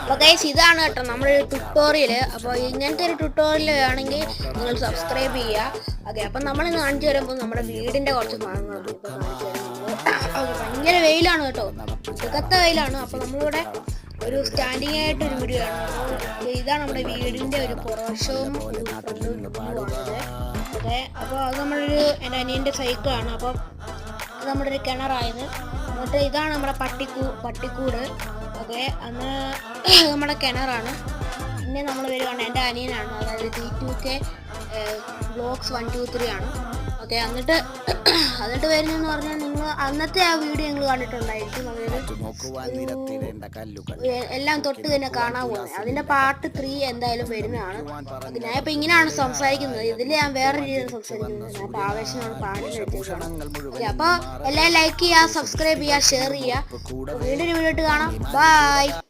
അപ്പോൾ ഗൈസ് ഇതാണ് കേട്ടോ നമ്മുടെ ഒരു ട്യൂട്ടോറിയൽ. അപ്പോൾ ഇങ്ങനത്തെ ഒരു ട്യൂട്ടോറിയൽ വേണമെങ്കിൽ നിങ്ങൾ സബ്സ്ക്രൈബ് ചെയ്യുക. ഓക്കെ, അപ്പം നമ്മളിന്ന് കാണിച്ചു വരുമ്പോൾ നമ്മുടെ വീടിൻ്റെ കുറച്ച് ഭാഗങ്ങളാണ് ഇപ്പോൾ കാണിച്ചു വരുന്നത്. ഓക്കെ, ഭയങ്കര വെയിലാണ് കേട്ടോ, തികത്ത വെയിലാണ്. അപ്പോൾ നമ്മളിവിടെ ഒരു സ്റ്റാൻഡിങ് ആയിട്ടൊരു വീഡിയോ ആണ്. ഇതാണ് നമ്മുടെ വീടിൻ്റെ ഒരു പുറവശവും ഒരു ഫ്രണ്ടുമാണിത്. ഓക്കെ, അപ്പോൾ അത് നമ്മളൊരു എൻ്റെ അനിയൻ്റെ സൈക്കിളാണ്. അപ്പം അത് നമ്മുടെ ഒരു കിണറായത്. എന്നിട്ട് ഇതാണ് നമ്മുടെ പട്ടിക്കൂട്. ഓക്കെ, അന്ന് നമ്മുടെ കിണറാണ്. പിന്നെ നമ്മൾ വരുവാണ് എൻ്റെ അനിയനാണ്, അതായത് T2K വ്ളോഗ്സ് 1 2 3 ആണ്. ഓക്കെ, എന്നിട്ട് വരുന്നതെന്ന് പറഞ്ഞാൽ നിങ്ങൾ അന്നത്തെ ആ വീഡിയോ നിങ്ങൾ കണ്ടിട്ടുണ്ടായിരിക്കും. അതായത് എല്ലാം തൊട്ട് തന്നെ കാണാൻ പോകുന്നത്. അതിൻ്റെ പാർട്ട് 3 എന്തായാലും വരുന്നതാണ്. ഓക്കെ, ഞാൻ ഇപ്പം ഇങ്ങനെയാണ് സംസാരിക്കുന്നത്. ഇതിൽ ഞാൻ വേറെ രീതിയിൽ സംസാരിക്കുന്നത്. ഞാൻ ഇപ്പോൾ ആവേശമാണ് പാടിന് വെച്ചേക്കാണ്. ഓക്കെ, അപ്പോൾ എല്ലാവരും ലൈക്ക് ചെയ്യുക, സബ്സ്ക്രൈബ് ചെയ്യുക, ഷെയർ ചെയ്യുക. വീണ്ടും വീഡിയോ കാണാം. ബൈ.